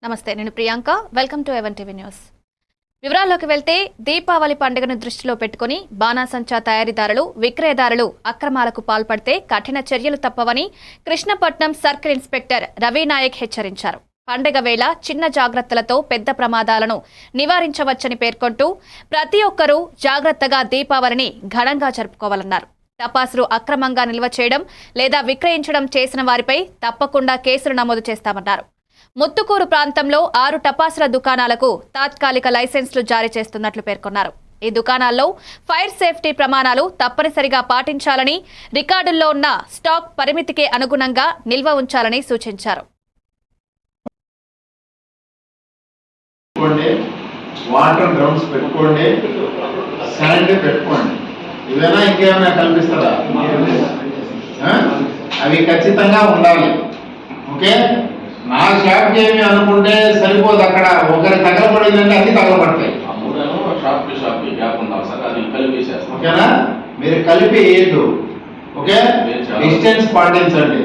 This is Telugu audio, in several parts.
నమస్తే, నేను Priyanka. Welcome to even TV news. వివరాల్లోకి వెళ్తే దీపావళి పండుగను దృష్టిలో పెట్టుకుని బాణాసంచా తయారీదారులు, విక్రయదారులు అక్రమాలకు పాల్పడితే కఠిన చర్యలు తప్పవని కృష్ణపట్నం సర్కిల్ ఇన్స్పెక్టర్ రవినాయక్ హెచ్చరించారు. పండుగ వేళ చిన్న జాగ్రత్తలతో పెద్ద ప్రమాదాలను నివారించవచ్చని పేర్కొంటూ ప్రతి ఒక్కరూ జాగ్రత్తగా దీపావళిని ఘనంగా జరుపుకోవాలన్నారు. టపాసులు అక్రమంగా నిల్వ చేయడం లేదా విక్రయించడం చేసిన వారిపై తప్పకుండా కేసులు నమోదు చేస్తామన్నారు. ముత్తుకూరు ప్రాంతంలో 6 టపాసుల దుకాణాలకు తాత్కాలిక లైసెన్సులు జారీ చేస్తున్నట్లు పేర్కొన్నారు. ఈ దుకాణాల్లో ఫైర్ సేఫ్టీ ప్రమాణాలు తప్పనిసరిగా పాటించాలని, రికార్డుల్లో ఉన్న స్టాక్ పరిమితికి అనుగుణంగా నిల్వ ఉంచాలని సూచించారు. వాటర్ డ్రమ్స్ పెట్టుకోండి, శాండ్ పెట్టుకోండి. ఇవేనా ఇంకేమైనా కల్పిస్తారా? అవి ఖచ్చితంగా ఉండాలి. ఓకే, నా షాప్కి ఏమి అనుకుంటే సరిపోదు. అక్కడ ఒకరి తగలబడిందంటే అన్ని తగలబడతాయి. ఓకేనా? మీరు కలిపి వేయద్దు. ఓకే, డిస్టెన్స్ పాటించండి.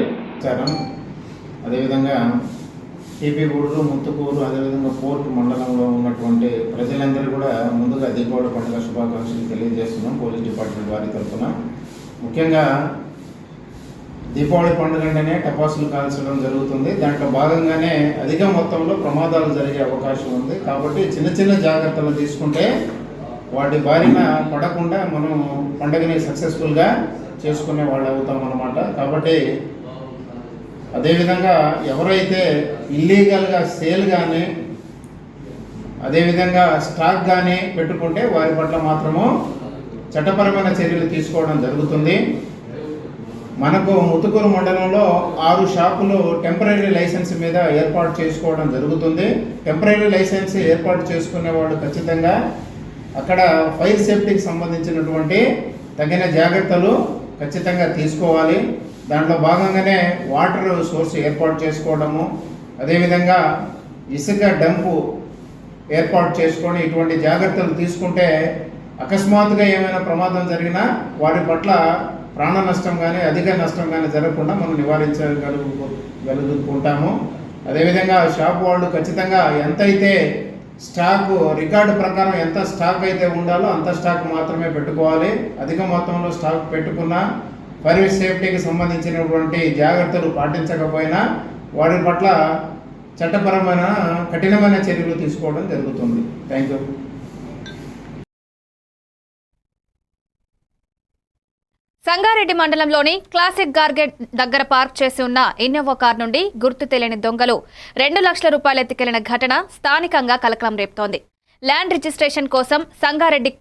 అదేవిధంగా టీపీ గూడూరు, ముత్తుకూరు, అదేవిధంగా పోర్టు మండలంలో ఉన్నటువంటి ప్రజలందరూ కూడా ముందుగా దీపావళి పండుగ శుభాకాంక్షలు తెలియజేస్తున్నాం పోలీస్ డిపార్ట్మెంట్ వారి తరఫున. ముఖ్యంగా దీపావళి పండుగ అంటేనే టపాసులు కాల్చడం జరుగుతుంది. దాంట్లో భాగంగానే అధిక మొత్తంలో ప్రమాదాలు జరిగే అవకాశం ఉంది. కాబట్టి చిన్న చిన్న జాగ్రత్తలు తీసుకుంటే వాటి బారిన పడకుండా మనం పండుగని సక్సెస్ఫుల్గా చేసుకునే వాళ్ళు అవుతాం అన్నమాట. కాబట్టి అదేవిధంగా ఎవరైతే ఇల్లీగల్గా సేల్ కానీ అదేవిధంగా స్టాక్ కానీ పెట్టుకుంటే వారి పట్ల మాత్రము చట్టపరమైన చర్యలు తీసుకోవడం జరుగుతుంది. మనకు ముత్తుకూరు మండలంలో 6 షాపులు టెంపరీ లైసెన్స్ మీద ఏర్పాటు చేసుకోవడం జరుగుతుంది. టెంపరీ లైసెన్స్ ఏర్పాటు చేసుకునే వాళ్ళు ఖచ్చితంగా అక్కడ ఫైర్ సేఫ్టీకి సంబంధించినటువంటి తగిన జాగ్రత్తలు ఖచ్చితంగా తీసుకోవాలి. దాంట్లో భాగంగానే వాటర్ సోర్స్ ఏర్పాటు చేసుకోవడము, అదేవిధంగా ఇసుక డంపు ఏర్పాటు చేసుకొని ఇటువంటి జాగ్రత్తలు తీసుకుంటే అకస్మాత్తుగా ఏమైనా ప్రమాదం జరిగినా వారి పట్ల ప్రాణ నష్టం కానీ అధిక నష్టం కానీ జరగకుండా మనం నివారించగలుగుతుంటాము. అదేవిధంగా షాప్ వాళ్ళు ఖచ్చితంగా ఎంతైతే స్టాక్ రికార్డు ప్రకారం ఎంత స్టాక్ అయితే ఉండాలో అంత స్టాక్ మాత్రమే పెట్టుకోవాలి. అధిక మొత్తంలో స్టాక్ పెట్టుకున్నా ఫైర్ సేఫ్టీకి సంబంధించినటువంటి జాగ్రత్తలు పాటించకపోయినా వారి పట్ల చట్టపరమైన కఠినమైన చర్యలు తీసుకోవడం జరుగుతుంది. Thank you. సంగారెడ్డి మండలంలోని క్లాసిక్ గార్గెట్ దగ్గర పార్క్ చేసి ఉన్న ఇన్నోవా కార్ నుండి గుర్తు తెలియని దొంగలు 2 లక్షల రూపాయలు ఎత్తుకెళ్లిన ఘటన స్థానికంగా కలకలం రేపుతోంది. ల్యాండ్ రిజిస్ట్రేషన్ కోసం సంగారెడ్డి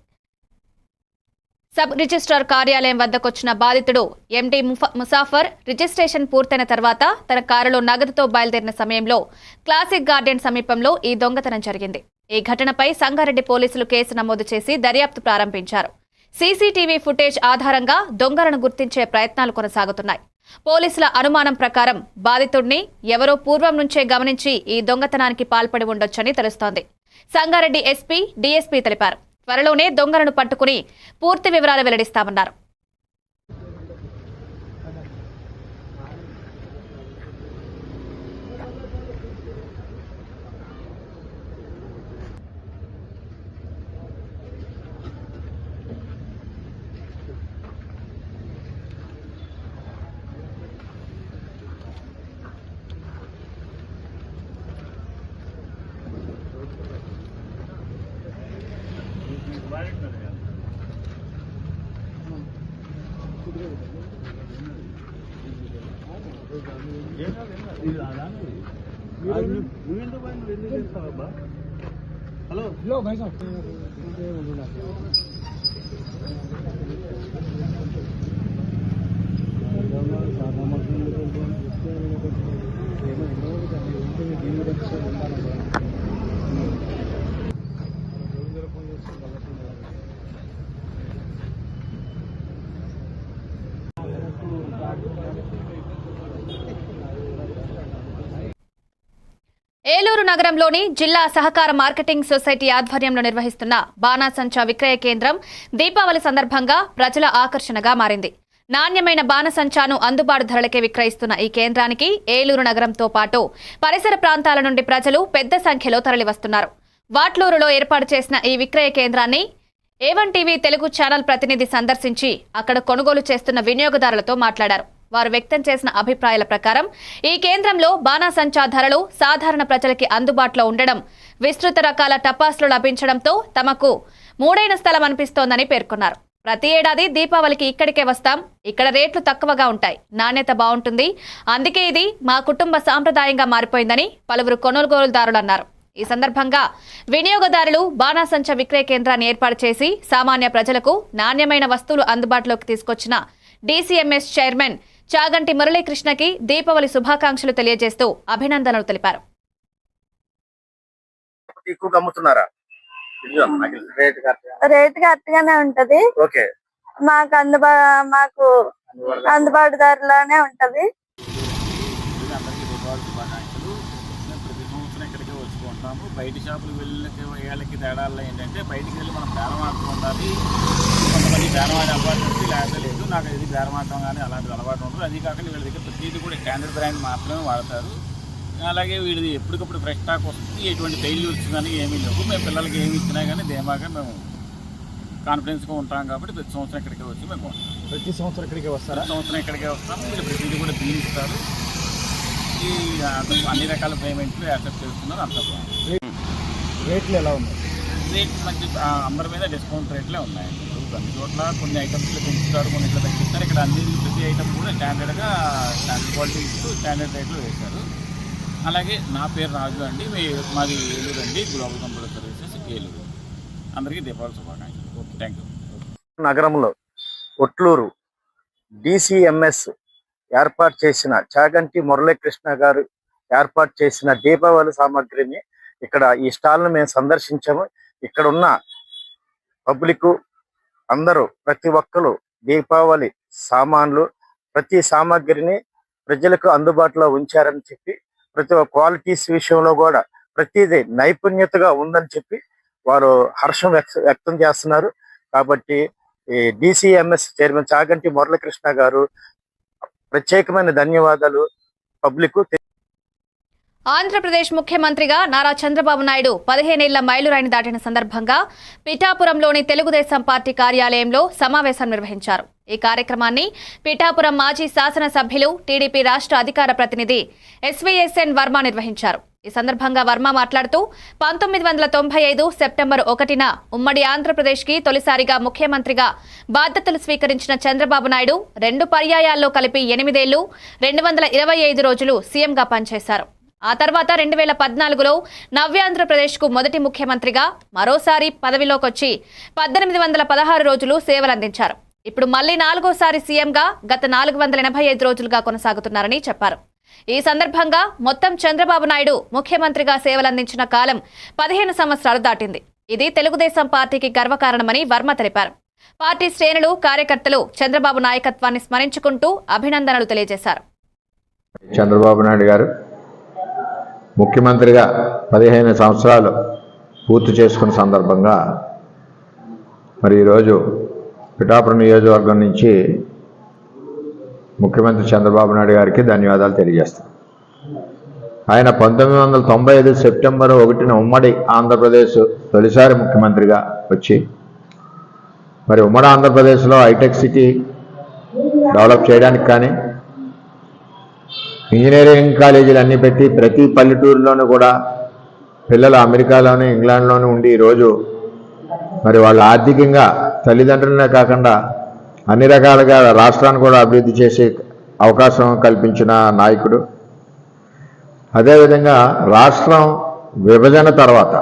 సబ్ రిజిస్ట్రార్ కార్యాలయం వద్దకొచ్చిన బాధితుడు ఎండి ముసాఫర్ రిజిస్ట్రేషన్ పూర్తయిన తర్వాత తన కారులో నగదుతో బయలుదేరిన సమయంలో క్లాసిక్ గార్డెన్ సమీపంలో ఈ దొంగతనం జరిగింది. ఈ ఘటనపై సంగారెడ్డి పోలీసులు కేసు నమోదు చేసి దర్యాప్తు ప్రారంభించారు. సీసీటీవీ ఫుటేజ్ ఆధారంగా దొంగలను గుర్తించే ప్రయత్నాలు కొనసాగుతున్నాయి. పోలీసుల అనుమానం ప్రకారం బాధితుడిని ఎవరో పూర్వం నుంచే గమనించి ఈ దొంగతనానికి పాల్పడి ఉండొచ్చని తెలుస్తోంది. సంగారెడ్డి ఎస్పీ, డీఎస్పీ తెలిపారు. త్వరలోనే దొంగలను పట్టుకుని పూర్తి వివరాలు వెల్లడిస్తామన్నారు. हेलो लो भाई साहब ఏలూరు నగరంలోని జిల్లా సహకార మార్కెటింగ్ సొసైటీ ఆధ్వర్యంలో నిర్వహిస్తున్న బాణాసంచా విక్రయ కేంద్రం దీపావళి సందర్భంగా ప్రజల ఆకర్షణగా మారింది. నాణ్యమైన బాణసంచాను అందుబాటు ధరలకే విక్రయిస్తున్న ఈ కేంద్రానికి ఏలూరు నగరంతో పాటు పరిసర ప్రాంతాల నుండి ప్రజలు పెద్ద సంఖ్యలో తరలివస్తున్నారు. వాట్లూరులో ఏర్పాటు చేసిన ఈ విక్రయ కేంద్రాన్ని A1 టీవీ తెలుగు ఛానల్ ప్రతినిధి సందర్శించి అక్కడ కొనుగోలు చేస్తున్న వినియోగదారులతో మాట్లాడారు. వారు వ్యక్తం చేసిన అభిప్రాయాల ప్రకారం ఈ కేంద్రంలో బాణాసంచా ధరలు సాధారణ ప్రజలకి అందుబాటులో ఉండడం, విస్తృత రకాల టపాసులు లభించడంతో తమకు మూడైన స్థలం అనిపిస్తోందని పేర్కొన్నారు. ప్రతి ఏడాది దీపావళికి ఇక్కడికే వస్తాం. ఇక్కడ రేట్లు తక్కువగా ఉంటాయి, నాణ్యత బాగుంటుంది. అందుకే ఇది మా కుటుంబ సాంప్రదాయంగా మారిపోయిందని పలువురు కొనుగోలుదారులు అన్నారు. ఈ సందర్భంగా వినియోగదారులు బాణాసంచా విక్రయ కేంద్రాన్ని ఏర్పాటు చేసి సామాన్య ప్రజలకు నాణ్యమైన వస్తువులు అందుబాటులోకి తీసుకొచ్చిన DCMS చైర్మన్ చాగంటి మురళీకృష్ణకి దీపావళి శుభాకాంక్షలు తెలియజేస్తూ అభినందనలు తెలిపారు. రేట్ కరెక్ట్గానే ఉంటది. మాకు అందుబాటు ధరలోనే ఉంటది. బయట షాపులు వెళ్ళకి తేడాల్లో ఏంటంటే బయటికి వెళ్ళి మనం బేరం ఆడుతూ ఉండాలి. కొంతమంది బేరం ఆడే అలవాటు ఉంటుంది, లేకపోతే లేదు. నాకు ఇది బేరం ఆడటం కానీ అలాంటిది అలవాటు ఉంటుంది. అది కాకుండా వీళ్ళ దగ్గర ప్రతిదీ కూడా స్టాండర్డ్ బ్రాండ్ మాత్రమే వాడతారు. అలాగే వీడిది ఎప్పటికప్పుడు ఫ్రెష్ స్టాక్ వస్తుంది. ఎటువంటి ఫెయిల్యూర్స్ కానీ ఏమీ లేవు. మేము పిల్లలకి ఏమి ఇచ్చినా కానీ ధీమాగా మేము కాన్ఫిడెన్స్గా ఉంటాం కాబట్టి ప్రతి సంవత్సరం ఇక్కడికే వచ్చి మేము ప్రతి సంవత్సరం ఇక్కడికే వస్తారా? సంవత్సరం ఇక్కడికే వస్తాము. వీళ్ళు ప్రతిదీ కూడా బిల్ ఇస్తారు. ఈ అన్ని రకాల పేమెంట్లు యాక్సెప్ట్ చేస్తున్నారు. అంత రేట్లు ఎలా ఉన్నాయి? రేట్లు మంచి అందరి మీద డిస్కౌంట్ రేట్లే ఉన్నాయండి. కొన్ని చోట్ల కొన్ని ఐటమ్స్లో పెంచుతారు, కొన్ని ఇట్లా తగ్గిస్తారు. ఇక్కడ అన్ని ప్రతి ఐటమ్ కూడా స్టాండర్డ్గా స్టాండర్డ్ క్వాలిటీ ఇస్తూ స్టాండర్డ్ రేట్లు వేశారు. అలాగే నా పేరు రాజు అండి, మాది ఏలూరు అండి, గ్లోబల్ కంప్యూటర్ సర్వీసెస్ ఏలూరు. అందరికీ దీపావళి శుభాకాంక్షలు. Thank you. నగరంలో ఒట్లూరు DCMS ఏర్పాటు చేసిన చాగంటి మురళీకృష్ణ గారు ఏర్పాటు చేసిన దీపావళి సామాగ్రిని ఇక్కడ ఈ స్టాల్ను మేము సందర్శించాము. ఇక్కడ ఉన్న పబ్లిక్ అందరూ ప్రతి ఒక్కరు దీపావళి సామాన్లు ప్రతి సామాగ్రిని ప్రజలకు అందుబాటులో ఉంచారని చెప్పి, ప్రతి క్వాలిటీస్ విషయంలో కూడా ప్రతిదీ నైపుణ్యతగా ఉందని చెప్పి వారు హర్షం వ్యక్తం చేస్తున్నారు. కాబట్టి ఈ DCMS చైర్మన్ చాగంటి మురళీకృష్ణ గారు ప్రత్యేకమైన ధన్యవాదాలు పబ్లిక్. ఆంధ్రప్రదేశ్ ముఖ్యమంత్రిగా నారా చంద్రబాబు నాయుడు 15 ఏళ్ల మైలురాయిని దాటిన సందర్భంగా పిఠాపురంలోని తెలుగుదేశం పార్టీ కార్యాలయంలో సమావేశం నిర్వహించారు. ఈ కార్యక్రమాన్ని పిఠాపురం మాజీ శాసనసభ్యులు టీడీపీ రాష్ట్ర అధికార ప్రతినిధి SVSN వర్మ నిర్వహించారు. ఈ సందర్భంగా వర్మ మాట్లాడుతూ 1995 సెప్టెంబర్ 1న ఉమ్మడి ఆంధ్రప్రదేశ్కి తొలిసారిగా ముఖ్యమంత్రిగా బాధ్యతలు స్వీకరించిన చంద్రబాబు నాయుడు 2 పర్యాయాల్లో కలిపి 8 ఏళ్లు 225 రోజులు సీఎంగా పనిచేశారు. ఆ తర్వాత 2014లో నవ్యాంధ్రప్రదేశ్కు మొదటి ముఖ్యమంత్రిగా మరోసారి పదవిలోకొచ్చి 1816 రోజులు సేవలందించారు. ఇప్పుడు మళ్లీ 4వసారి సీఎంగా గత 485 రోజులుగా కొనసాగుతున్నారని చెప్పారు. ఈ సందర్భంగా మొత్తం చంద్రబాబు నాయుడు ముఖ్యమంత్రిగా సేవలందించిన కాలం 15 సంవత్సరాలు దాటింది. ఇది తెలుగుదేశం పార్టీకి గర్వకారణమని వర్మ తెలిపారు. పార్టీ శ్రేణులు, కార్యకర్తలు చంద్రబాబు నాయకత్వాన్ని స్మరించుకుంటూ అభినందనలు తెలియజేశారు. చంద్రబాబు నాయుడు గారు ముఖ్యమంత్రిగా 15 సంవత్సరాలు పూర్తి చేసుకున్న సందర్భంగా మరి ఈరోజు పిఠాపురం నియోజకవర్గం నుంచి ముఖ్యమంత్రి చంద్రబాబు నాయుడు గారికి ధన్యవాదాలు తెలియజేస్తాను. ఆయన 1995 సెప్టెంబర్ 1న ఉమ్మడి ఆంధ్రప్రదేశ్ తొలిసారి ముఖ్యమంత్రిగా వచ్చి మరి ఉమ్మడి ఆంధ్రప్రదేశ్లో హైటెక్ సిటీ డెవలప్ చేయడానికి కానీ, ఇంజనీరింగ్ కాలేజీలు అన్నీ పెట్టి ప్రతి పల్లెటూరులోనూ కూడా పిల్లలు అమెరికాలోనూ ఇంగ్లాండ్లోనూ ఉండి ఈరోజు మరి వాళ్ళు ఆర్థికంగా తల్లిదండ్రులనే కాకుండా అన్ని రకాలుగా రాష్ట్రాన్ని కూడా అభివృద్ధి చేసే అవకాశం కల్పించిన నాయకుడు. అదేవిధంగా రాష్ట్రం విభజన తర్వాత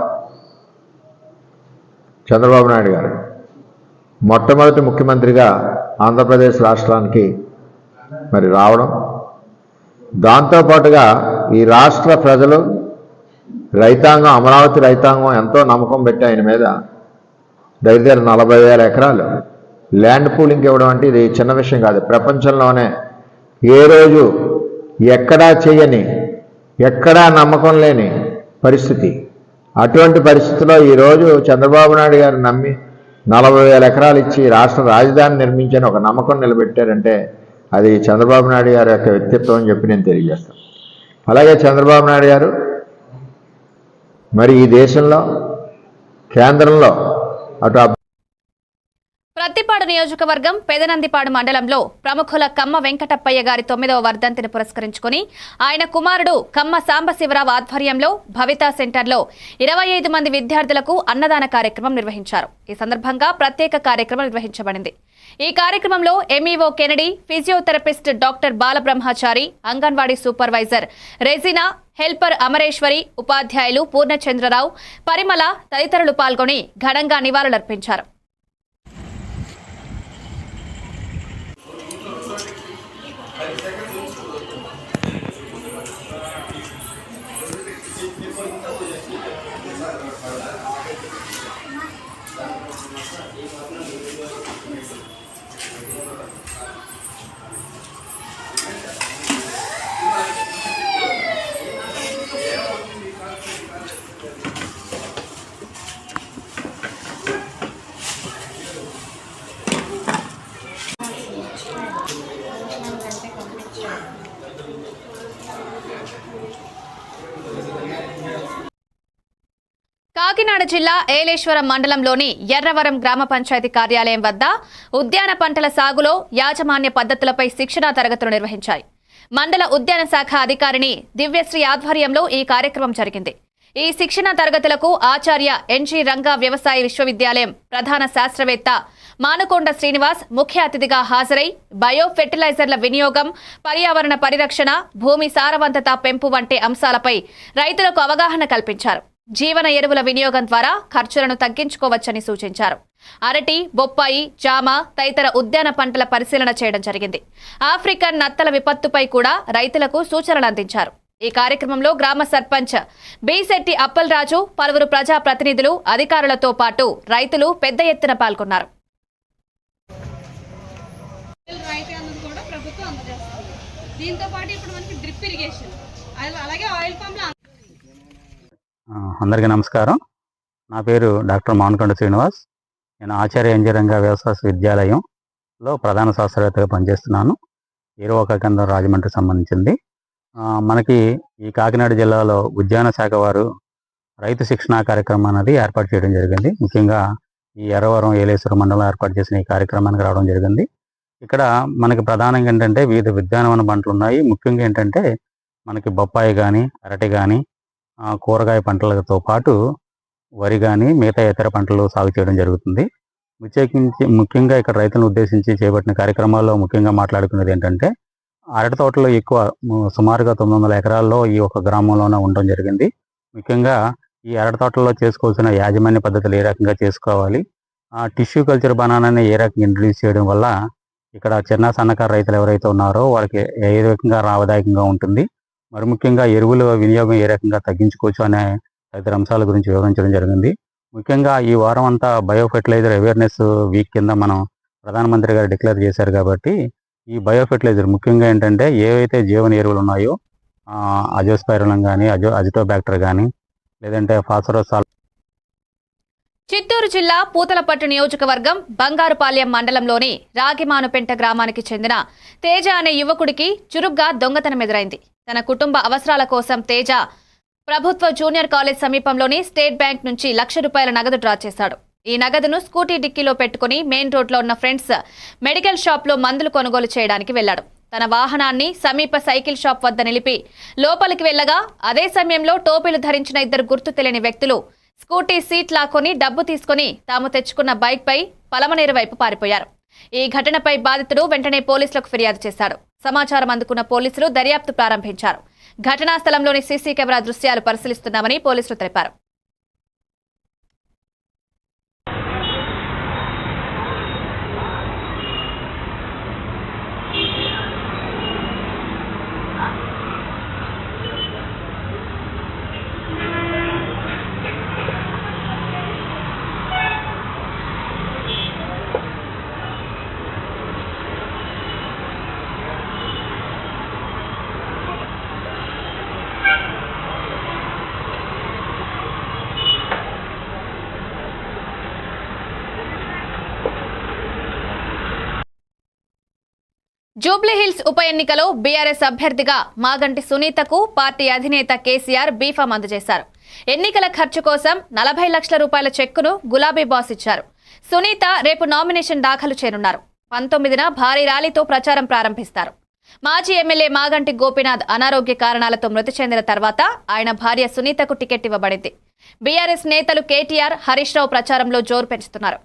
చంద్రబాబు నాయుడు గారు మొట్టమొదటి ముఖ్యమంత్రిగా ఆంధ్రప్రదేశ్ రాష్ట్రానికి మరి రావడం, దాంతోపాటుగా ఈ రాష్ట్ర ప్రజలు రైతాంగం, అమరావతి రైతాంగం ఎంతో నమ్మకం పెట్టి ఆయన మీద దగ్గర 40,000 ఎకరాలు ల్యాండ్ పూలింగ్ ఇవ్వడం అంటే ఇది చిన్న విషయం కాదు. ప్రపంచంలోనే ఏ రోజు ఎక్కడా చేయని, ఎక్కడా నమ్మకం లేని పరిస్థితి. అటువంటి పరిస్థితిలో ఈరోజు చంద్రబాబు నాయుడు గారు నమ్మి 40,000 ఎకరాలు ఇచ్చి రాష్ట్ర రాజధాని నిర్మించని ఒక నమ్మకం నిలబెట్టారంటే అది చంద్రబాబు నాయుడు గారి యొక్క వ్యక్తిత్వం అని చెప్పి నేను తెలియజేస్తాను. అలాగే చంద్రబాబు నాయుడు గారు మరి ఈ దేశంలో కేంద్రంలో అటు ప్రత్తిపాడు నియోజకవర్గం పెదనందిపాడు మండలంలో ప్రముఖుల కమ్మ వెంకటప్పయ్య గారి 9వ వర్ధంతిని పురస్కరించుకుని ఆయన కుమారుడు కమ్మ సాంబశివరావు ఆధ్వర్యంలో భవితా సెంటర్లో 25 మంది విద్యార్థులకు అన్నదాన కార్యక్రమం నిర్వహించారు. ఈ సందర్భంగా ప్రత్యేక కార్యక్రమం నిర్వహించబడింది. ఈ కార్యక్రమంలో MEO Kennedy, physiotherapist doctor Balabrahmachari, anganwadi supervisor Regina, helper Amareswari, ఉపాధ్యాయులు పూర్ణచంద్రరావు, పరిమళ తదితరులు పాల్గొని ఘనంగా నివాళులర్పించారు. కాకినాడ జిల్లా ఏలేశ్వరం మండలంలోని ఎర్రవరం గ్రామ పంచాయతీ కార్యాలయం వద్ద ఉద్యాన పంటల సాగులో యాజమాన్య పద్ధతులపై శిక్షణా తరగతులు నిర్వహించాయి. మండల ఉద్యాన శాఖ అధికారిని దివ్యశ్రీ ఆధ్వర్యంలో ఈ కార్యక్రమం జరిగింది. ఈ శిక్షణా తరగతులకు ఆచార్య ఎన్జీ రంగా వ్యవసాయ విశ్వవిద్యాలయం ప్రధాన శాస్త్రవేత్త మానుకొండ శ్రీనివాస్ ముఖ్య అతిథిగా హాజరై బయో ఫెర్టిలైజర్ల వినియోగం, పర్యావరణ పరిరక్షణ, భూమి సారవంతత పెంపు వంటి అంశాలపై రైతులకు అవగాహన కల్పించారు. జీవన ఎరువుల వినియోగం ద్వారా ఖర్చులను తగ్గించుకోవచ్చని సూచించారు. అరటి, బొప్పాయి, జామ తదితర ఉద్యాన పంటల పరిశీలన చేయడం జరిగింది. ఆఫ్రికన్ నత్తల విపత్తుపై కూడా రైతులకు సూచనలు అందించారు. ఈ కార్యక్రమంలో గ్రామ సర్పంచ్ బీశెట్టి అప్పలరాజు, పలువురు ప్రజా ప్రతినిధులు, అధికారులతో పాటు రైతులు పెద్ద ఎత్తున పాల్గొన్నారు. అందరికీ నమస్కారం. నా పేరు డాక్టర్ మానుకొండ శ్రీనివాస్. నేను ఆచార్య ఎన్జీ రంగా వ్యవసాయ విద్యాలయంలో ప్రధాన శాస్త్రవేత్తగా పనిచేస్తున్నాను. ఏరువాక కేంద్రం రాజమండ్రికి సంబంధించింది. మనకి ఈ కాకినాడ జిల్లాలో ఉద్యాన శాఖ వారు రైతు శిక్షణా కార్యక్రమం అనేది ఏర్పాటు చేయడం జరిగింది. ముఖ్యంగా ఈ ఎర్రవరం ఏలేశ్వరం మండలం ఏర్పాటు చేసిన ఈ కార్యక్రమానికి రావడం జరిగింది. ఇక్కడ మనకి ప్రధానంగా ఏంటంటే వివిధ ఉద్యానవన పంటలు ఉన్నాయి. ముఖ్యంగా ఏంటంటే మనకి బొప్పాయి కానీ, అరటి కానీ, కూరగాయ పంటలతో పాటు వరి కానీ, మిగతా ఇతర పంటలు సాగు చేయడం జరుగుతుంది. ముఖ్యంగా ఇక్కడ రైతులను ఉద్దేశించి చేపట్టిన కార్యక్రమాల్లో ముఖ్యంగా మాట్లాడుకునేది ఏంటంటే అరటి తోటలో ఎక్కువ సుమారుగా 900 ఎకరాల్లో ఈ ఒక గ్రామంలోనే ఉండడం జరిగింది. ముఖ్యంగా ఈ అరటి తోటల్లో చేసుకోవాల్సిన యాజమాన్య పద్ధతులు ఏ రకంగా చేసుకోవాలి, టిష్యూ కల్చర్ బనానాన్ని ఏ రకంగా ఇంట్రడ్యూస్ చేయడం వల్ల ఇక్కడ చిన్న సన్నకారు రైతులు ఎవరైతే ఉన్నారో వాళ్ళకి ఏ రకంగా లాభదాయకంగా ఉంటుంది, మరి ముఖ్యంగా ఎరువుల వినియోగం ఏ రకంగా తగ్గించుకోవచ్చు అనే తదితర అంశాల గురించి వివరించడం జరిగింది. ముఖ్యంగా ఈ వారం అంతా బయో ఫెర్టిలైజర్ అవేర్నెస్ వీక్ కింద మనం ప్రధానమంత్రి గారు డిక్లేర్ చేశారు. కాబట్టి ఈ బయో ఫెర్టిలైజర్ ముఖ్యంగా ఏంటంటే ఏవైతే జీవన ఎరువులు ఉన్నాయో అజోస్పైరలం కానీ, అజిటోబ్యాక్టర్ కానీ, లేదంటే ఫాస్ఫరస్. చిత్తూరు జిల్లా పూతలపట్టు నియోజకవర్గం బంగారుపాలెం మండలంలోని రాగిమానుపెంట గ్రామానికి చెందిన తేజ అనే యువకుడికి చురుగ్గా దొంగతనం ఎదురైంది. తన కుటుంబ అవసరాల కోసం తేజ ప్రభుత్వ జూనియర్ కాలేజ్ సమీపంలోని స్టేట్ బ్యాంక్ నుంచి ₹1,00,000 నగదు డ్రా చేశాడు. ఈ నగదును స్కూటీ డిక్కీలో పెట్టుకుని మెయిన్ రోడ్లో ఉన్న ఫ్రెండ్స్ మెడికల్ షాప్లో మందులు కొనుగోలు చేయడానికి వెళ్లాడు. తన వాహనాన్ని సమీప సైకిల్ షాప్ వద్ద నిలిపి లోపలికి వెళ్లగా అదే సమయంలో టోపీలు ధరించిన 2 గుర్తు తెలియని వ్యక్తులు స్కూటీ సీట్ లాక్కొని డబ్బు తీసుకుని తాము తెచ్చుకున్న బైక్ పై పలమనేరు వైపు పారిపోయారు. ఈ ఘటనపై బాధితుడు వెంటనే పోలీసులకు ఫిర్యాదు చేశాడు. సమాచారం అందుకున్న పోలీసులు దర్యాప్తు ప్రారంభించారు. ఘటనా స్థలంలోని సీసీ కెమెరా దృశ్యాలు పరిశీలిస్తున్నామని పోలీసులు తెలిపారు. జూబ్లీహిల్స్ ఉప ఎన్నికలో బీఆర్ఎస్ అభ్యర్థిగా మాగంటి సునీతకు పార్టీ అధినేత కేసీఆర్ బీఫామ్ అందజేశారు. ఎన్నికల ఖర్చు కోసం 40 లక్షల రూపాయల చెక్కును గులాబీ బాస్ ఇచ్చారు. సునీత రేపు నామినేషన్ దాఖలు చేయనున్నారు. 19న భారీ ర్యాలీతో ప్రచారం ప్రారంభిస్తారు. మాజీ ఎమ్మెల్యే మాగంటి గోపీనాథ్ అనారోగ్య కారణాలతో మృతి చెందిన తర్వాత ఆయన భార్య సునీతకు టికెట్ ఇవ్వబడింది. బీఆర్ఎస్ నేతలు కేటీఆర్, హరీష్ రావు ప్రచారంలో జోరు పెంచుతున్నారు.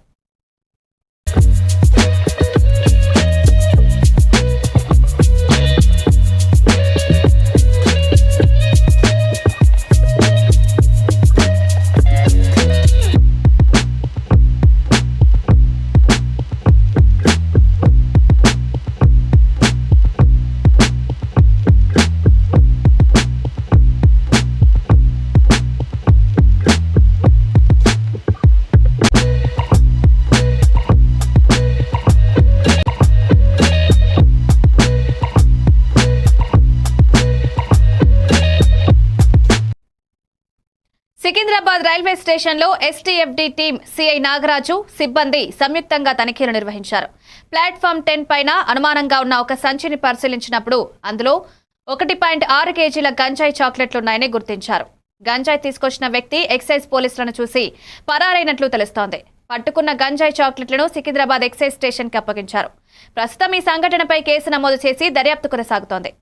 సికింద్రాబాద్ రైల్వే స్టేషన్లో ఎస్టీఎఫ్డీ టీం సిఐ నాగరాజు సిబ్బంది సంయుక్తంగా తనిఖీలు నిర్వహించారు. ప్లాట్ఫామ్ 10 పైన అనుమానంగా ఉన్న ఒక సంచిని పరిశీలించినప్పుడు అందులో 1.6 కేజీల గంజాయి చాక్లెట్లున్నాయని గుర్తించారు. గంజాయి తీసుకొచ్చిన వ్యక్తి ఎక్సైజ్ పోలీసులను చూసి పరారైనట్లు తెలుస్తోంది. పట్టుకున్న గంజాయి చాక్లెట్లను సికింద్రాబాద్ ఎక్సైజ్ స్టేషన్కి అప్పగించారు. ప్రస్తుతం ఈ సంఘటనపై కేసు నమోదు చేసి దర్యాప్తు కొనసాగుతోంది.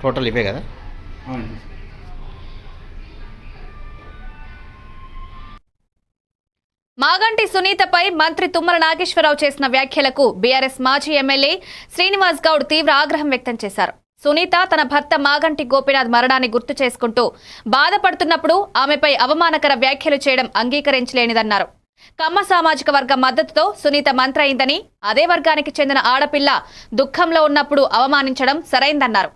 టోటల్ ఇవే కదా? అవును. మాగంటి సునీతపై మంత్రి తుమ్మల నాగేశ్వరరావు చేసిన వ్యాఖ్యలకు బీఆర్ఎస్ మాజీ ఎమ్మెల్యే శ్రీనివాస్ గౌడ్ తీవ్ర ఆగ్రహం వ్యక్తం చేశారు. సునీత తన భర్త మాగంటి గోపీనాథ్ మరణాన్ని గుర్తు చేసుకుంటూ బాధపడుతున్నప్పుడు ఆమెపై అవమానకర వ్యాఖ్యలు చేయడం అంగీకరించలేనిదన్నారు. కమ్మ సామాజిక వర్గం మద్దతుతో సునీత మంత్రి అయిందని, అదే వర్గానికి చెందిన ఆడపిల్ల దుఃఖంలో ఉన్నప్పుడు అవమానించడం సరైందన్నారు.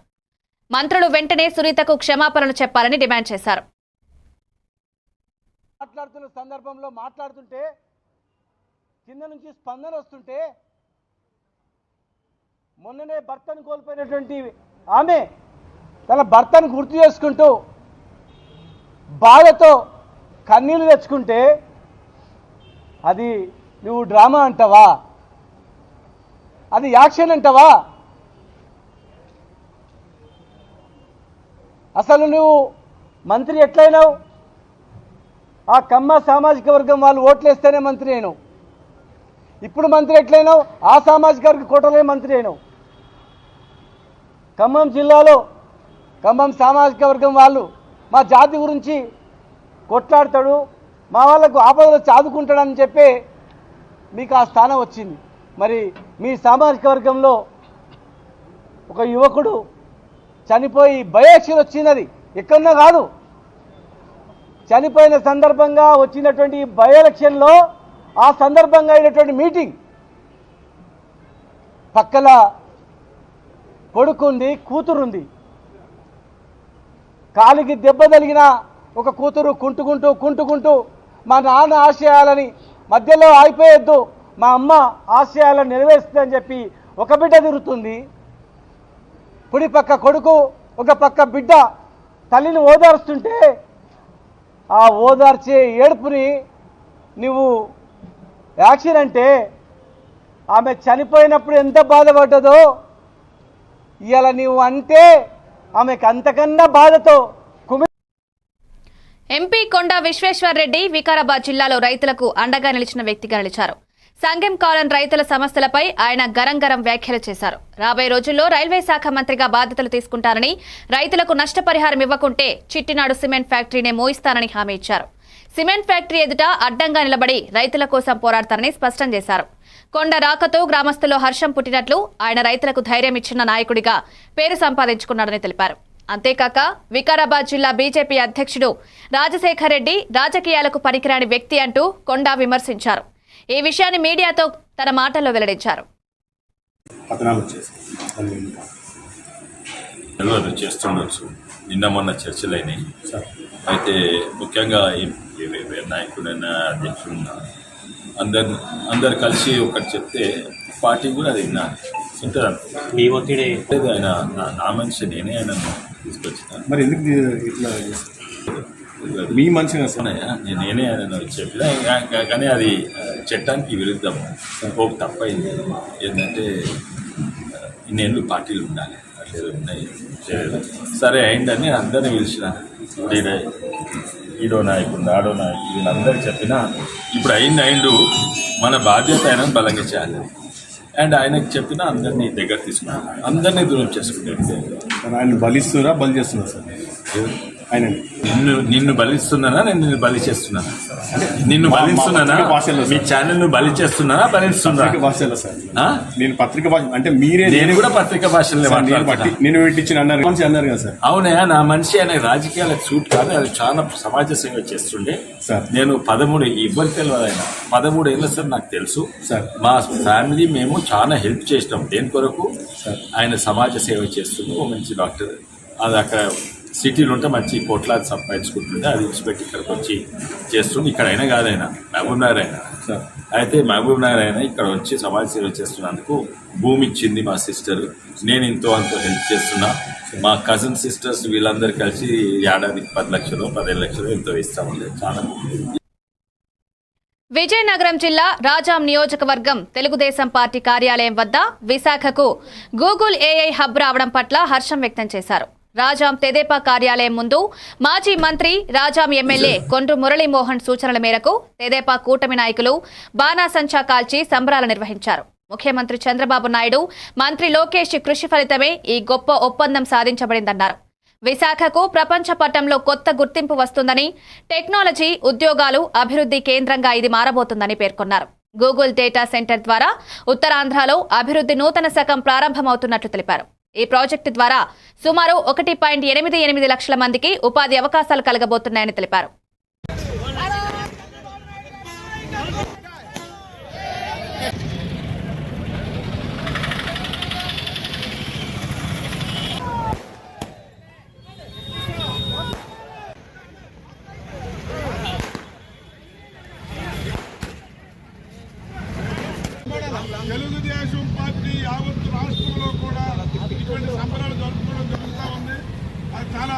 మంత్రులు వెంటనే సునీతకు క్షమాపణలు చెప్పాలని డిమాండ్ చేశారు. మాట్లాడుతున్న సందర్భంలో మాట్లాడుతుంటే కింద నుంచి స్పందన వస్తుంటే మొన్ననే భర్తను కోల్పోయినటువంటి ఆమె తన భర్తను గుర్తు చేసుకుంటూ బాధతో కన్నీళ్లు తెచ్చుకుంటే అది నువ్వు డ్రామా అంటావా? అది యాక్షన్ అంటావా? అసలు నువ్వు మంత్రి ఎట్లయినావు? ఆ కమ్మ సామాజిక వర్గం వాళ్ళు ఓట్లేస్తేనే మంత్రి అయినావు. ఇప్పుడు మంత్రి ఎట్లయినావు? ఆ సామాజిక వర్గ కోటలే మంత్రి అయినావు. ఖమ్మం జిల్లాలో ఖమ్మం సామాజిక వర్గం వాళ్ళు మా జాతి గురించి కొట్లాడతాడు, మా వాళ్ళకు ఆపదలో చాదుకుంటాడని చెప్పి మీకు ఆ స్థానం వచ్చింది. మరి మీ సామాజిక వర్గంలో ఒక యువకుడు చనిపోయి బయోఎక్షన్ వచ్చింది. అది ఎక్కడన్నా కాదు, చనిపోయిన సందర్భంగా వచ్చినటువంటి బై ఎలక్షన్లో ఆ సందర్భంగా అయినటువంటి మీటింగ్ పక్కల కొడుకుంది, కూతురుంది. కాలికి దెబ్బ తగిలిన ఒక కూతురు కుంటుకుంటూ మా నాన్న ఆశయాలని మధ్యలో ఆగిపోయొద్దు, మా అమ్మ ఆశయాలను నెరవేరుస్తుందని చెప్పి ఒక బిడ్డ తిరుగుతుంది. పుడి పక్క కొడుకు, ఒక పక్క బిడ్డ తల్లిని ఓదార్స్తుంటే ఆ ఓదార్చే ఏడుపుని నువ్వు యాక్షన్ అంటే ఆమె చనిపోయినప్పుడు ఎంత బాధపడ్డదో ఇవాళ నువ్వు అంటే ఆమెకు అంతకన్నా బాధతో ఎంపీ కొండా విశ్వేశ్వర్ రెడ్డి వికారాబాద్ జిల్లాలో రైతులకు అండగా నిలిచిన వ్యక్తిగా నిలిచారు. సంగెం కాలన్ రైతుల సమస్యలపై ఆయన గరం వ్యాఖ్యలు చేశారు. రాబోయే రోజుల్లో రైల్వే శాఖ మంత్రిగా బాధ్యతలు తీసుకుంటారని, రైతులకు నష్టపరిహారం ఇవ్వకుంటే చిట్టినాడు సిమెంట్ ఫ్యాక్టరీనే మోయిస్తానని హామీ ఇచ్చారు. సిమెంట్ ఫ్యాక్టరీ ఎదుట అడ్డంగా నిలబడి రైతుల కోసం పోరాడతారని స్పష్టం చేశారు. కొండ రాకతో గ్రామస్తుల్లో హర్షం పుట్టినట్లు, ఆయన రైతులకు ధైర్యం ఇచ్చిన నాయకుడిగా పేరు సంపాదించుకున్నాడని తెలిపారు. అంతేకాక వికారాబాద్ జిల్లా బీజేపీ అధ్యక్షుడు రాజశేఖర్ రెడ్డి రాజకీయాలకు పనికిరాని వ్యక్తి అంటూ కొండా విమర్శించారు. ఈ విషయాన్ని మీడియాతో తన మాటల్లో వెల్లడించారు. చేస్తుండొచ్చు నిన్న మొన్న చర్చలైనాయి. అయితే ముఖ్యంగా నాయకుడైనా అధ్యక్షుడున్నా అందరు కలిసి ఒకటి చెప్తే పార్టీ కూడా అది వింటారు. మీ ఒత్తిడి ఆయన నా మనిషి, నేనే ఆయన తీసుకొచ్చిన. మరి ఎందుకు ఇట్లా మీ మనిషిగా నేనే ఆయన చెప్పిన, కానీ అది చట్టానికి విరుద్ధం. ఒక తప్పైంది ఏంటంటే ఇన్నేళ్ళు పార్టీలు ఉండాలి, అట్లేదు ఉన్నాయి. సరే అయిందని అందరినీ పిలిచిన, ఈడో నాయకుడు ఆడో నాయకుడు వీళ్ళందరికీ చెప్పినా ఇప్పుడు అయిండు, మన బాధ్యత ఆయన బలంగా చేయాలి. అండ్ ఆయనకు చెప్పినా అందరినీ దగ్గర తీసుకున్నాను, అందరినీ దూరం చేసుకుంటాను. ఆయన బలిస్తున్నారా బలి చేస్తున్నారు సార్? ఆయన నిన్ను బలిస్తున్నానా, నేను నిన్ను బలి చేస్తున్నానా? నిన్ను బలిస్తున్నానా? మీ ఛానల్ ను బలి చేస్తున్నానా, బలిస్తున్నా? భాషలో సార్ నేను పత్రిక భాష అంటే మీరే, నేను కూడా పత్రిక భాషలో నేను పెట్టించిన అన్నారు మనిషి అన్నారు కదా సార్. అవునా, నా మనిషి అనే రాజకీయాలకు సూట్ కాదు, అది చాలా సమాజ సేవ చేస్తుండే సార్. నేను 13 ఇవ్వరు తెలియదు, ఆయన 13 ఏళ్ళ సార్ నాకు తెలుసు సార్. మా ఫ్యామిలీ మేము చాలా హెల్ప్ చేసినాం దేని కొరకు సార్. ఆయన సమాజ సేవ చేస్తుండే ఓ మంచి డాక్టర్. అది అక్కడ సిటీలో ఉంటే మంచి కోట్లాది సంపాదించుకుంటుండే, అది విడిచిపెట్టి ఇక్కడికి వచ్చి చేస్తుండే. ఇక్కడ అయినా కాదైనా మహబూబ్ నగర్ అయినా సార్. అయితే మహబూబ్ నగర్ అయినా ఇక్కడ వచ్చి సమాజ సేవ చేస్తున్నందుకు భూమి ఇచ్చింది మా సిస్టర్. నేను ఎంతో అంతో హెల్ప్ చేస్తున్నా. మా కజిన్ సిస్టర్స్ వీళ్ళందరూ కలిసి ఏడాదికి 10 లక్షలు 15 లక్షలు ఎంతో ఇస్తామండి. చాలా విజయనగరం జిల్లా రాజాం నియోజకవర్గం తెలుగుదేశం పార్టీ కార్యాలయం వద్ద విశాఖకు గూగుల్ ఏఐ హబ్ రావడం పట్ల హర్షం వ్యక్తం చేశారు. రాజాం తెదేపా కార్యాలయం ముందు మాజీ మంత్రి రాజాం ఎమ్మెల్యే కొండ్రు మురళీమోహన్ సూచనల మేరకు తెదేపా కూటమి నాయకులు బాణాసంచా కాల్చి సంబరాలు నిర్వహించారు. ముఖ్యమంత్రి చంద్రబాబు నాయుడు, మంత్రి లోకేష్ కృషి ఫలితమే ఈ గొప్ప ఒప్పందం సాధించబడిందన్నారు. విశాఖకు ప్రపంచ పటంలో కొత్త గుర్తింపు వస్తుందని, టెక్నాలజీ, ఉద్యోగాలు, అభివృద్ధి కేంద్రంగా ఇది మారబోతుందని పేర్కొన్నారు. గూగుల్ డేటా సెంటర్ ద్వారా ఉత్తరాంధ్రలో అభివృద్ధి నూతన శకం ప్రారంభమవుతున్నట్లు తెలిపారు. ఈ ప్రాజెక్టు ద్వారా సుమారు 1.88 లక్షల మందికి ఉపాధి అవకాశాలు కలగబోతున్నాయని తెలిపారు. తెలుగుదేశం పార్టీ యావత్ రాష్ట్రంలో కూడా ఇటువంటి సంబరాలు జరుపుకోవడం జరుగుతూ ఉంది. అది చాలా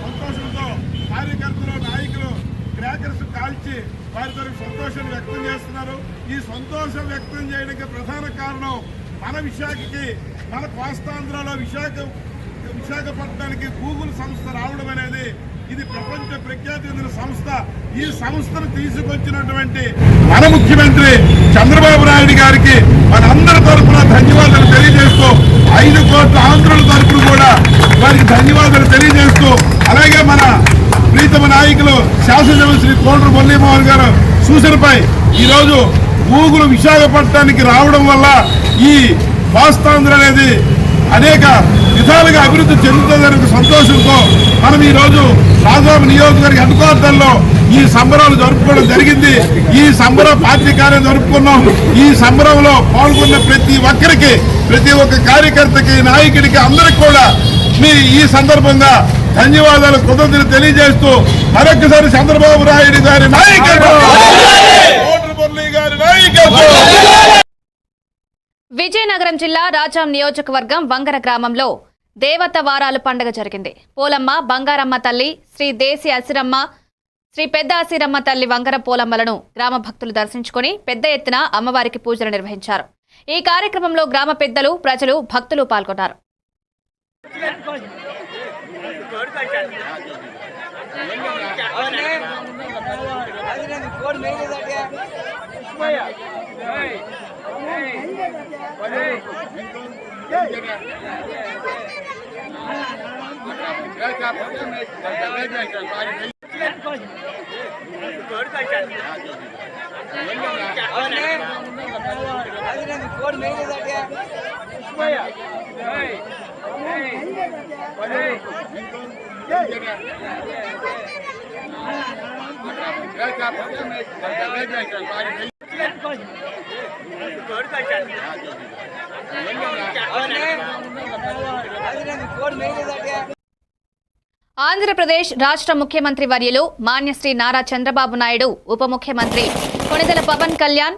సంతోషంతో కార్యకర్తలు, నాయకులు క్రాకర్స్ కాల్చి వారి తరఫు సంతోషాన్ని వ్యక్తం చేస్తున్నారు. ఈ సంతోషం వ్యక్తం చేయడానికి ప్రధాన కారణం మన విశాఖకి, మన కోస్తాంధ్రలో విశాఖపట్నానికి గూగుల్ సంస్థ రావడం అనేది ఇది ప్రపంచ ప్రఖ్యాతి చెందిన సంస్థ. ఈ సంస్థను తీసుకొచ్చినటువంటి మన ముఖ్యమంత్రి చంద్రబాబు నాయుడు గారికి మనందరి తరఫున ధన్యవాదాలు తెలియజేస్తూ, 5 కోట్ల ఆంధ్రుల తరఫున కూడా వారికి ధన్యవాదాలు తెలియజేస్తూ, అలాగే మన ప్రీతమ నాయకులు శాసనసభ్యులు శ్రీ కొండ్రు మురళీమోహన్ గారు సూచనపై ఈరోజు గూగుల్ విశాఖపట్నానికి రావడం వల్ల ఈ కోస్తాంధ్ర అనేది అనేక విధాలుగా అభివృద్ధి చెందుతుందనే సంతోషంతో మనం ఈరోజు రాజాం నియోజకవర్గ హెడ్ క్వార్టర్లో ఈ సంబరాలు జరుపుకోవడం జరిగింది. ఈ సంబరం పార్టీ కార్యం జరుపుకున్నాం. ఈ సంబరంలో పాల్గొన్న ప్రతి ఒక్కరికి, ప్రతి ఒక్క కార్యకర్తకి, నాయకుడికి, అందరికి కూడా ఈ సందర్భంగా ధన్యవాదాలు, కృతజ్ఞతలు తెలియజేస్తూ మరొకసారి చంద్రబాబు నాయుడు గారి నాయకత్వం, మురళీ గారి నాయకత్వం. విజయనగరం జిల్లా రాజాం నియోజకవర్గం వంగర గ్రామంలో దేవత వారాలు పండుగ జరిగింది. పోలమ్మ, బంగారమ్మ తల్లి, శ్రీ దేశి అసిరమ్మ, శ్రీ పెద్ద అసిరమ్మ తల్లి వంగర పోలమ్మలను గ్రామ భక్తులు దర్శించుకుని పెద్ద ఎత్తున అమ్మవారికి పూజలు నిర్వహించారు. ఈ కార్యక్రమంలో గ్రామ పెద్దలు, ప్రజలు, భక్తులు పాల్గొన్నారు. ఆంధ్రప్రదేశ్ రాష్ట్ర ముఖ్యమంత్రి వర్యులు మాన్యశ్రీ నారా చంద్రబాబు నాయుడు, ఉప ముఖ్యమంత్రి కొణిదెల పవన్ కళ్యాణ్,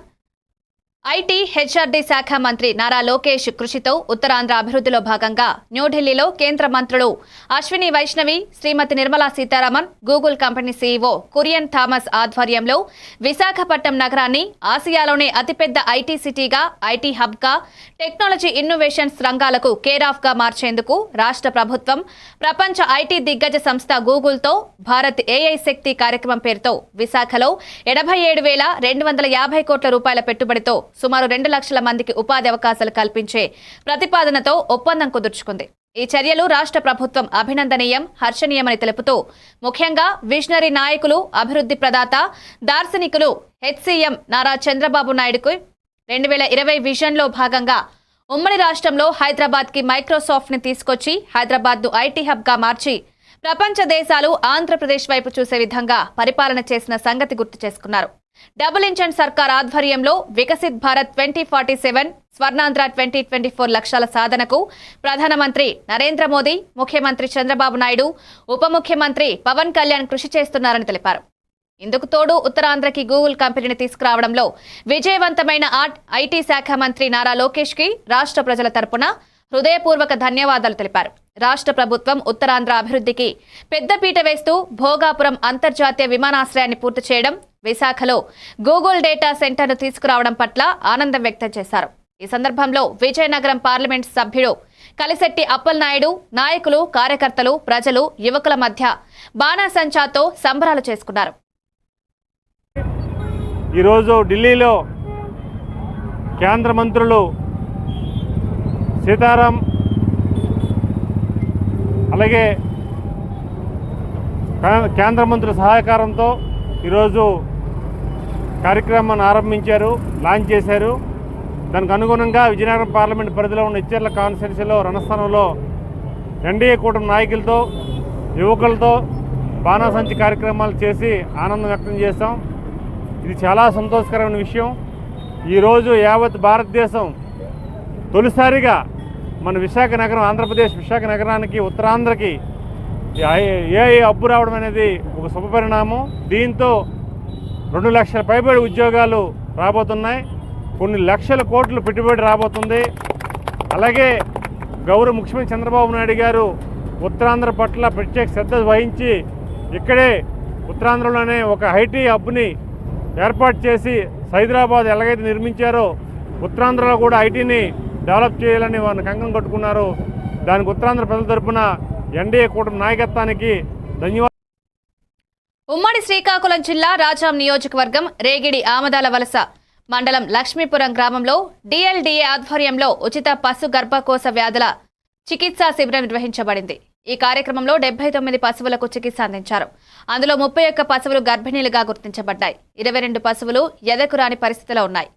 ఐటీ హెచ్ఆర్డీ శాఖ మంత్రి నారా లోకేష్ కృషితో ఉత్తరాంధ్ర అభివృద్ధిలో భాగంగా న్యూఢిల్లీలో కేంద్ర మంత్రులు Ashwini Vaishnavi, Shrimati Nirmala Sitharaman, Google company CEO Kurian Thomas ఆధ్వర్యంలో విశాఖపట్నం నగరాన్ని ఆసియాలోనే అతిపెద్ద ఐటీ సిటీగా, ఐటీ హబ్గా, టెక్నాలజీ ఇన్నోవేషన్స్ రంగాలకు కేర్ ఆఫ్ గా మార్చేందుకు రాష్ట్ర ప్రభుత్వం ప్రపంచ ఐటీ దిగ్గజ సంస్థ గూగుల్తో భారత్ ఏఐ శక్తి కార్యక్రమం పేరుతో విశాఖలో 87,250 కోట్ల రూపాయల పెట్టుబడితో సుమారు 2 లక్షల మందికి ఉపాధి అవకాశాలు కల్పించే ప్రతిపాదనతో ఒప్పందం కుదుర్చుకుంది. ఈ చర్యలు రాష్ట్ర ప్రభుత్వం అభినందనీయం, హర్షణీయమని తెలుపుతూ ముఖ్యంగా విజనరీ నాయకులు, అభివృద్ధి ప్రదాత, దార్శనికులు హెచ్సీఎం నారా చంద్రబాబు నాయుడుకు 2020 విజన్లో భాగంగా ఉమ్మడి రాష్ట్రంలో హైదరాబాద్కి మైక్రోసాఫ్ట్ ని తీసుకొచ్చి హైదరాబాద్ను ఐటీ హబ్గా మార్చి ప్రపంచ దేశాలు ఆంధ్రప్రదేశ్ వైపు చూసే విధంగా పరిపాలన చేసిన సంగతి గుర్తు చేసుకున్నారు. డబుల్ ఇంజన్ సర్కార్ ఆధ్వర్యంలో వికసిత్ భారత్ 2047, స్వర్ణాంధ్ర 2024 లక్ష్యాల సాధనకు ప్రధానమంత్రి నరేంద్ర మోదీ, ముఖ్యమంత్రి చంద్రబాబు నాయుడు, ఉప ముఖ్యమంత్రి పవన్ కళ్యాణ్ కృషి చేస్తున్నారని తెలిపారు. ఇందుకు తోడు ఉత్తరాంధ్రకి గూగుల్ కంపెనీని తీసుకురావడంలో విజయవంతమైన ఐటీ శాఖ మంత్రి నారా లోకేష్ కి రాష్ట్ర ప్రజల తరపున హృదయపూర్వక ధన్యవాదాలు తెలిపారు. రాష్ట్ర ప్రభుత్వం ఉత్తరాంధ్ర అభివృద్ధికి పెద్దపీట వేస్తూ భోగాపురం అంతర్జాతీయ విమానాశ్రయాన్ని పూర్తి చేయడం, విశాఖలో గూగుల్ డేటా సెంటర్ను తీసుకురావడం పట్ల ఆనందం వ్యక్తం చేశారు. ఈ సందర్భంలో విజయనగరం పార్లమెంట్ సభ్యుడు కలిశెట్టి అప్పలనాయుడు, నాయకులు, కార్యకర్తలు, ప్రజలు, యువకుల మధ్య బాణాసంచాతో సంబరాలు చేసుకున్నారు. ఈరోజు ఢిల్లీలో కేంద్ర మంత్రులు సీతారాం, అలాగే కేంద్ర మంత్రుల సహకారంతో ఈరోజు కార్యక్రమాన్ని ఆరంభించారు, లాంచ్ చేశారు. దానికి అనుగుణంగా విజయనగరం పార్లమెంట్ పరిధిలో ఉన్న ఇచ్చెర్ల కాన్స్టిట్యున్సీలో రణస్థానంలో ఎన్డీఏ కూటమి నాయకులతో, యువకులతో బాణాసంచి కార్యక్రమాలు చేసి ఆనందం వ్యక్తం చేస్తాం. ఇది చాలా సంతోషకరమైన విషయం. ఈరోజు యావత్ భారతదేశం తొలిసారిగా మన విశాఖ నగరం, ఆంధ్రప్రదేశ్ విశాఖ నగరానికి, ఉత్తరాంధ్రకి ఏఐ హబ్ రావడం అనేది ఒక శుభపరిణామం. దీంతో 2 లక్షల పైబడి ఉద్యోగాలు రాబోతున్నాయి, కొన్ని లక్షల కోట్లు పెట్టుబడి రాబోతుంది. అలాగే గౌరవ ముఖ్యమంత్రి చంద్రబాబు నాయుడు గారు ఉత్తరాంధ్ర పట్ల ప్రత్యేక శ్రద్ధ వహించి ఇక్కడే ఉత్తరాంధ్రలోనే ఒక ఐటీ హబ్ని ఏర్పాటు చేసి హైదరాబాద్ ఎలాగైతే నిర్మించారో ఉత్తరాంధ్రలో కూడా ఐటీని డెవలప్ చేయాలని వారిని కంకణం కట్టుకున్నారు. దానికి ఉత్తరాంధ్ర ప్రజల తరపున ఎన్డీఏ కూటమి నాయకత్వానికి ధన్యవాదాలు. ఉమ్మడి శ్రీకాకుళం జిల్లా రాజాం నియోజకవర్గం రేగిడి ఆమదాల వలస మండలం లక్ష్మీపురం గ్రామంలో డిఎల్డిఏ ఆధ్వర్యంలో ఉచిత పశు గర్భకోశ వ్యాధుల చికిత్సా శిబిరం నిర్వహించబడింది. ఈ కార్యక్రమంలో 79 పశువులకు చికిత్స అందించారు. అందులో 31 పశువులు గర్భిణీలుగా గుర్తించబడ్డాయి. 22 పశువులు ఎదకు రాని పరిస్థితిలో ఉన్నాయి.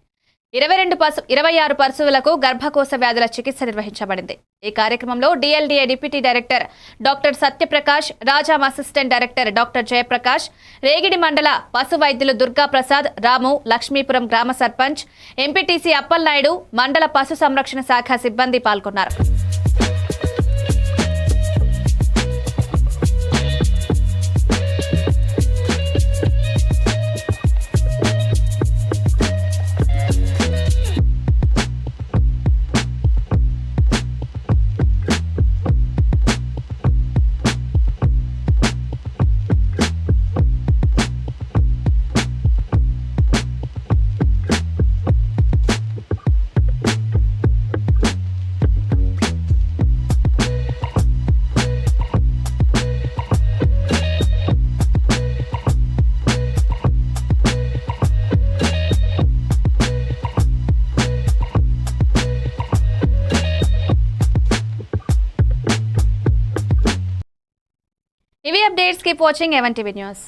26 పశువులకు గర్భకోశ వ్యాధుల చికిత్స నిర్వహించబడింది. ఈ కార్యక్రమంలో DLDA deputy director doctor Satya Prakash, Rajam assistant director doctor Jayaprakash, Regidi మండల పశు వైద్యులు దుర్గా ప్రసాద్, రాము, లక్ష్మీపురం గ్రామ సర్పంచ్, ఎంపీటీసీ అప్పలనాయుడు, మండల పశు సంరక్షణ శాఖ సిబ్బంది పాల్గొన్నారు. ఇవి updates. Keep watching A1 TV News.